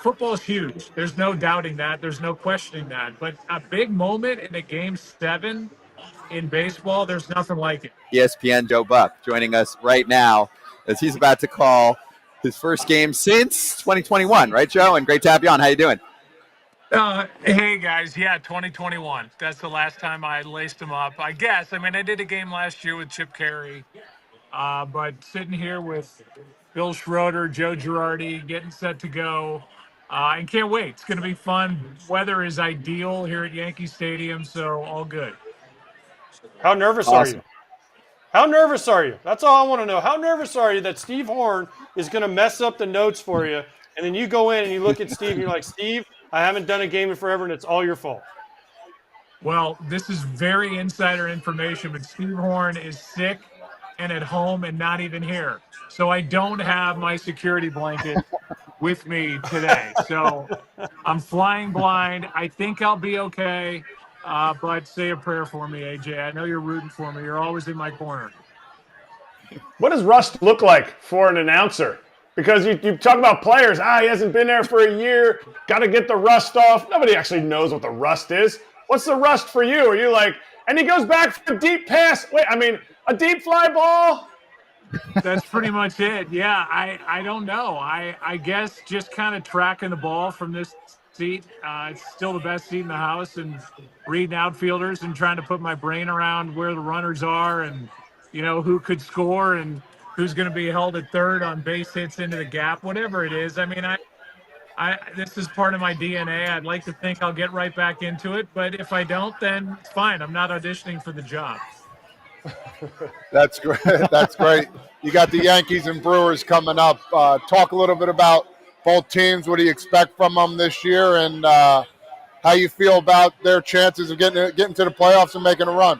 football's huge. There's no doubting that. There's no questioning that. But a big moment in a game 7 in baseball, there's nothing like it. ESPN Joe Buck joining us right now as he's about to call his first game since 2021, right, Joe? And great to have you on. How you doing? Hey guys, yeah, 2021. That's the last time I laced them up. I guess. I mean, I did a game last year with Chip Carey, but sitting here with Bill Schroeder, Joe Girardi, getting set to go, and can't wait. It's going to be fun. Weather is ideal here at Yankee Stadium, so all good. How nervous are you? How nervous are you? That's all I want to know. How nervous are you that Steve Horn is going to mess up the notes for you, and then you go in and you look at Steve and you're like, Steve, I haven't done a game in forever, and it's all your fault. Well, this is very insider information, but Steve Horn is sick and at home and not even here. So I don't have my security blanket with me today. So I'm flying blind. I think I'll be okay. But say a prayer for me, AJ. I know you're rooting for me. You're always in my corner. What does rust look like for an announcer? Because you talk about players, he hasn't been there for a year, got to get the rust off. Nobody actually knows what the rust is. What's the rust for you? Are you like, and he goes back for a deep pass. Wait, I mean, a deep fly ball? That's pretty much it. Yeah, I don't know. I guess just kind of tracking the ball from this seat. It's still the best seat in the house, and reading outfielders and trying to put my brain around where the runners are and, who could score and who's going to be held at third on base hits into the gap, whatever it is. I mean, this is part of my DNA. I'd like to think I'll get right back into it, but if I don't, then it's fine. I'm not auditioning for the job. That's great. That's great. You got the Yankees and Brewers coming up. Talk a little bit about both teams. What do you expect from them this year, and how you feel about their chances of getting to the playoffs and making a run?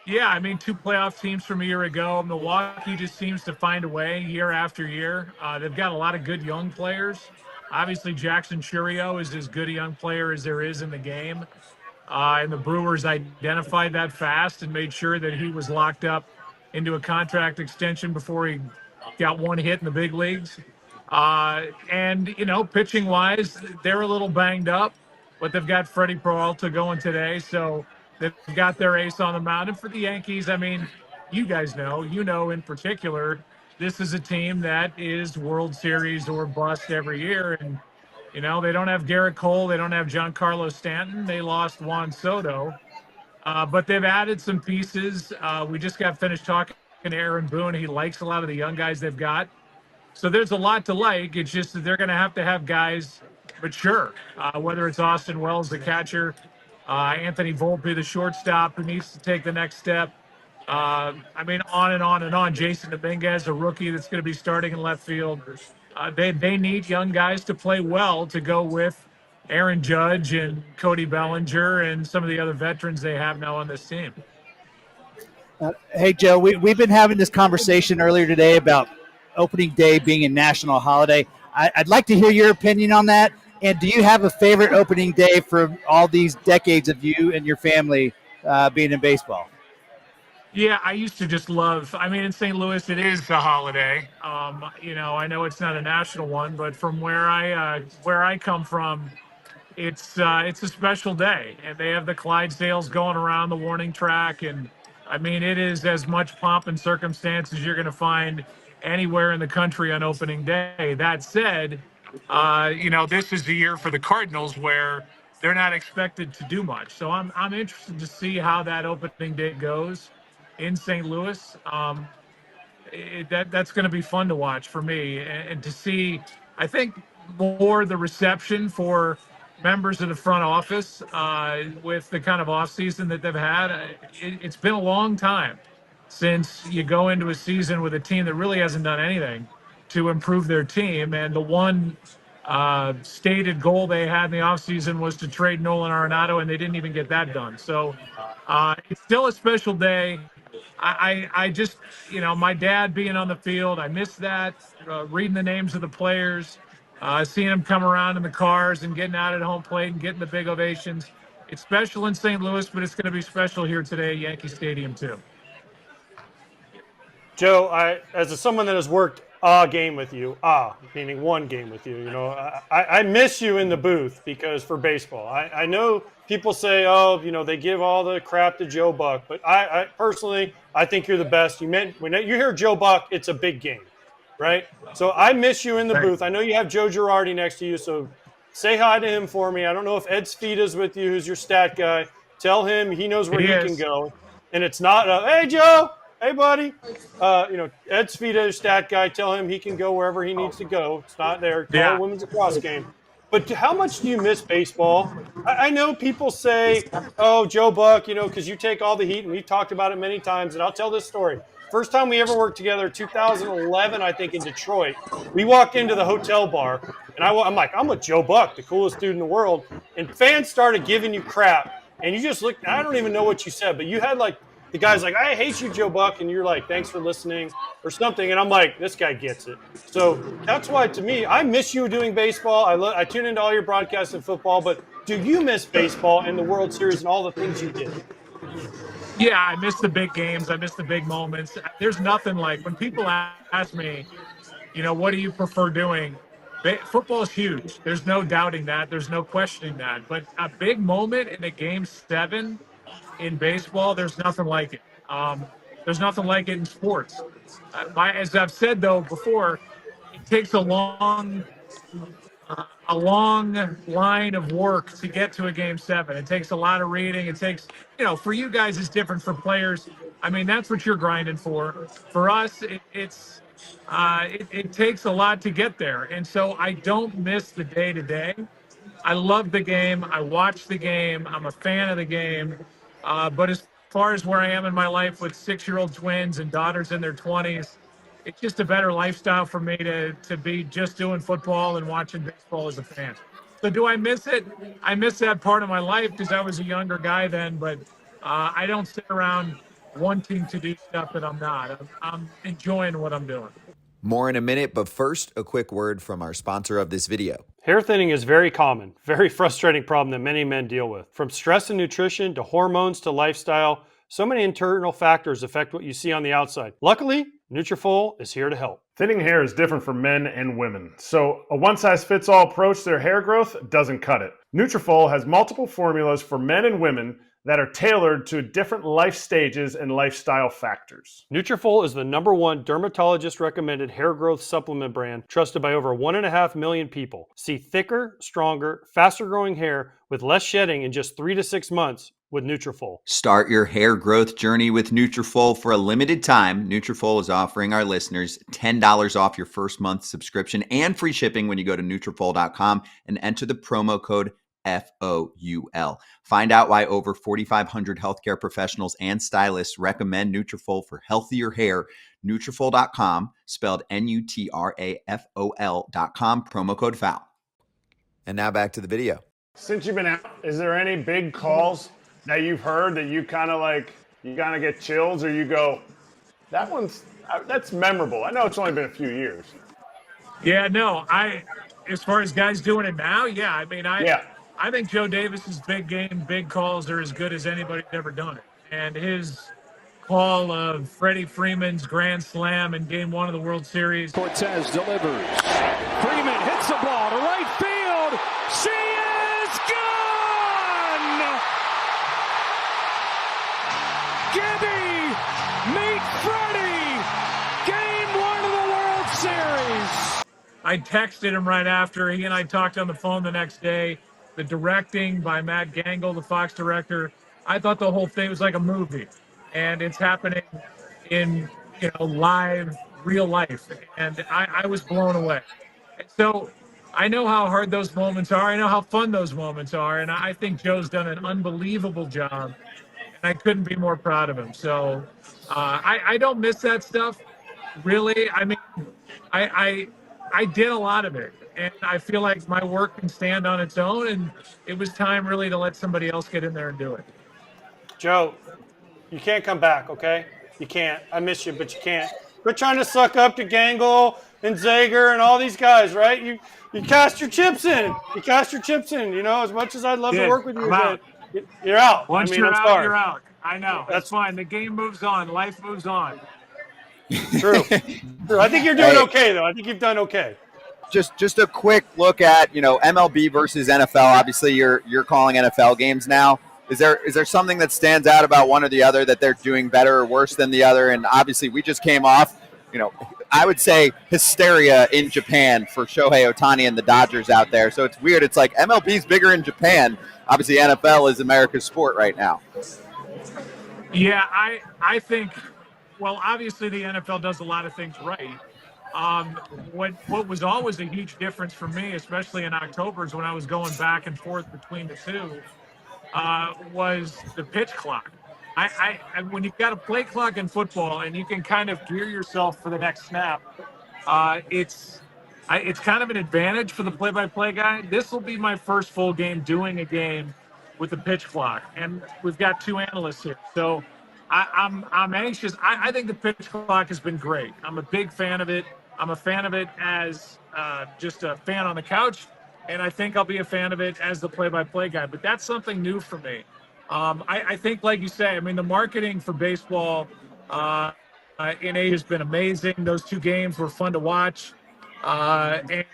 Yeah, I mean, 2 playoff teams from a year ago. Milwaukee just seems to find a way year after year. They've got a lot of good young players. Obviously, Jackson Churio is as good a young player as there is in the game. And the Brewers identified that fast and made sure that he was locked up into a contract extension before he got one hit in the big leagues. And, pitching-wise, they're a little banged up, but they've got Freddie Peralta going today, so they've got their ace on the mound. And for the Yankees, I mean, you guys know, in particular, this is a team that is World Series or bust every year. And, they don't have Garrett Cole. They don't have Giancarlo Stanton. They lost Juan Soto. But they've added some pieces. We just got finished talking to Aaron Boone. He likes a lot of the young guys they've got. So there's a lot to like. It's just that they're going to have guys mature, whether it's Austin Wells, the catcher, Anthony Volpe, the shortstop, who needs to take the next step. I mean, on and on and on. Jason Dominguez, a rookie that's going to be starting in left field. They need young guys to play well to go with Aaron Judge and Cody Bellinger and some of the other veterans they have now on this team. Hey, Joe, we've been having this conversation earlier today about opening day being a national holiday. I'd like to hear your opinion on that. And do you have a favorite opening day from all these decades of you and your family being in baseball? Yeah, I used to just love. I mean, in St. Louis, it is a holiday. I know it's not a national one, but from where I come from, it's a special day, and they have the Clydesdales going around the warning track, and I mean, it is as much pomp and circumstance as you're going to find anywhere in the country on opening day. That said, this is the year for the Cardinals where they're not expected to do much. So I'm interested to see how that opening day goes in St. Louis. That's going to be fun to watch for me and to see, I think, more the reception for members of the front office with the kind of offseason that they've had. It's been a long time since you go into a season with a team that really hasn't done anything to improve their team. And the one stated goal they had in the offseason was to trade Nolan Arenado, and they didn't even get that done. So it's still a special day. I just, my dad being on the field, I miss that, reading the names of the players, seeing them come around in the cars and getting out at home plate and getting the big ovations. It's special in St. Louis, but it's going to be special here today at Yankee Stadium too. Joe, as someone that has worked a game with you. Meaning one game with you. You know, I miss you in the booth because for baseball, I know people say, oh, you know, they give all the crap to Joe Buck, but I personally, I think you're the best. When you hear Joe Buck, it's a big game, right? So I miss you in the booth. I know you have Joe Girardi next to you, so say hi to him for me. I don't know if Ed Speeda's with you, who's your stat guy. Tell him he knows where he can go. And it's not, hey, Joe, hey, buddy. You know, Ed Speeda, stat guy, tell him he can go wherever he needs to go. It's not there. Call a women's lacrosse game. But how much do you miss baseball? I know people say, oh, Joe Buck, you know, because you take all the heat, and we've talked about it many times. And I'll tell this story. First time we ever worked together, 2011, I think, in Detroit. We walked into the hotel bar, and I'm like, I'm with Joe Buck, the coolest dude in the world. And fans started giving you crap. And you just looked, I don't even know what you said, but you had like, the guy's like, I hate you, Joe Buck. And you're like, thanks for listening or something. And I'm like, this guy gets it. So that's why, to me, I miss you doing baseball. I tune into all your broadcasts and football. But do you miss baseball and the World Series and all the things you did? Yeah, I miss the big games. I miss the big moments. There's nothing like when people ask me, you know, what do you prefer doing? Football is huge. There's no doubting that. There's no questioning that. But a big moment in a game 7 in baseball, there's nothing like it. There's nothing like it in sports. As I've said, though, before, it takes a long line of work to get to a game 7. It takes a lot of reading. It takes, you know, for you guys, it's different for players. I mean, that's what you're grinding for. For us, it takes a lot to get there. And so I don't miss the day-to-day. I love the game. I watch the game. I'm a fan of the game. But as far as where I am in my life with 6-year-old twins and daughters in their 20s, it's just a better lifestyle for me to be just doing football and watching baseball as a fan. So do I miss it? I miss that part of my life because I was a younger guy then, but I don't sit around wanting to do stuff that I'm not. I'm enjoying what I'm doing. More in a minute, but first, a quick word from our sponsor of this video. Hair thinning is very common, very frustrating problem that many men deal with. From stress and nutrition to hormones to lifestyle, so many internal factors affect what you see on the outside. Luckily, Nutrafol is here to help. Thinning hair is different for men and women, so a one-size-fits-all approach to their hair growth doesn't cut it. Nutrafol has multiple formulas for men and women that are tailored to different life stages and lifestyle factors. Nutrafol is the #1 dermatologist-recommended hair growth supplement brand trusted by over 1.5 million people. See thicker, stronger, faster-growing hair with less shedding in just 3 to 6 months with Nutrafol. Start your hair growth journey with Nutrafol. For a limited time, Nutrafol is offering our listeners $10 off your first month subscription and free shipping when you go to Nutrafol.com and enter the promo code FOUL. Find out why over 4,500 healthcare professionals and stylists recommend Nutrafol for healthier hair. Nutrafol.com, spelled Nutrafol.com, promo code FOUL. And now back to the video. Since you've been out, is there any big calls that you've heard that you kind of get chills, or you go, that's memorable? I know it's only been a few years. Yeah, no, as far as guys doing it now, yeah, I mean, I think Joe Davis's big game, big calls are as good as anybody's ever done it. And his call of Freddie Freeman's grand slam in Game 1 of the World Series. Cortez delivers. Freeman hits the ball to right field. She is gone! Gibby, meet Freddie. Game 1 of the World Series. I texted him right after. He and I talked on the phone the next day. The directing by Matt Gangle, the Fox director, I thought the whole thing was like a movie, and it's happening in live, real life, and I was blown away. And so I know how hard those moments are. I know how fun those moments are, and I think Joe's done an unbelievable job, and I couldn't be more proud of him. So I don't miss that stuff, really. I mean, I did a lot of it. And I feel like my work can stand on its own, and it was time really to let somebody else get in there and do it. Joe, you can't come back, okay? You can't. I miss you, but you can't. Quit trying to suck up to Gangle and Zager and all these guys, right? You cast your chips in. You cast your chips in. You know, as much as I'd love to work with you, you're out. Once you're out, sorry. you're out. I know. That's fine. The game moves on. Life moves on. True. True. I think you're doing okay, though. I think you've done okay. Just a quick look at MLB versus NFL. Obviously, you're calling NFL games now. Is there something that stands out about one or the other that they're doing better or worse than the other? And obviously, we just came off, I would say hysteria in Japan for Shohei Ohtani and the Dodgers out there. So it's weird. It's like MLB's bigger in Japan. Obviously, NFL is America's sport right now. Yeah, I think, well, obviously the NFL does a lot of things right. What was always a huge difference for me, especially in October, is when I was going back and forth between the two, was the pitch clock. When you've got a play clock in football and you can kind of gear yourself for the next snap, it's kind of an advantage for the play-by-play guy. This will be my first full game doing a game with the pitch clock, and we've got two analysts here, so I'm anxious. I think the pitch clock has been great. I'm a big fan of it. I'm a fan of it as just a fan on the couch, and I think I'll be a fan of it as the play-by-play guy. But that's something new for me. I think, like you say, I mean, the marketing for baseball in Asia has been amazing. Those two games were fun to watch. And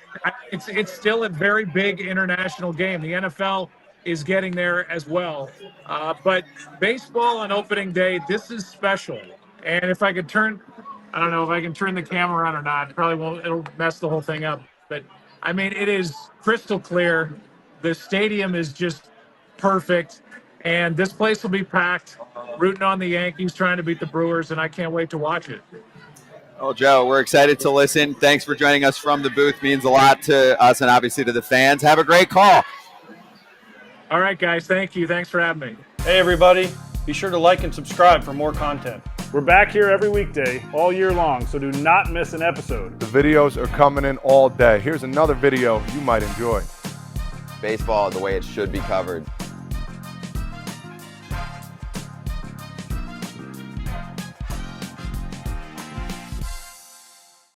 it's still a very big international game. The NFL is getting there as well. But baseball on opening day, this is special. And if I could I don't know if I can turn the camera on or not. Probably won't. It'll mess the whole thing up. But I mean, it is crystal clear. The stadium is just perfect. And this place will be packed, rooting on the Yankees, trying to beat the Brewers, and I can't wait to watch it. Well, Joe, we're excited to listen. Thanks for joining us from the booth. Means a lot to us and obviously to the fans. Have a great call. All right, guys. Thank you. Thanks for having me. Hey, everybody. Be sure to like and subscribe for more content. We're back here every weekday, all year long, so do not miss an episode. The videos are coming in all day. Here's another video you might enjoy. Baseball the way it should be covered.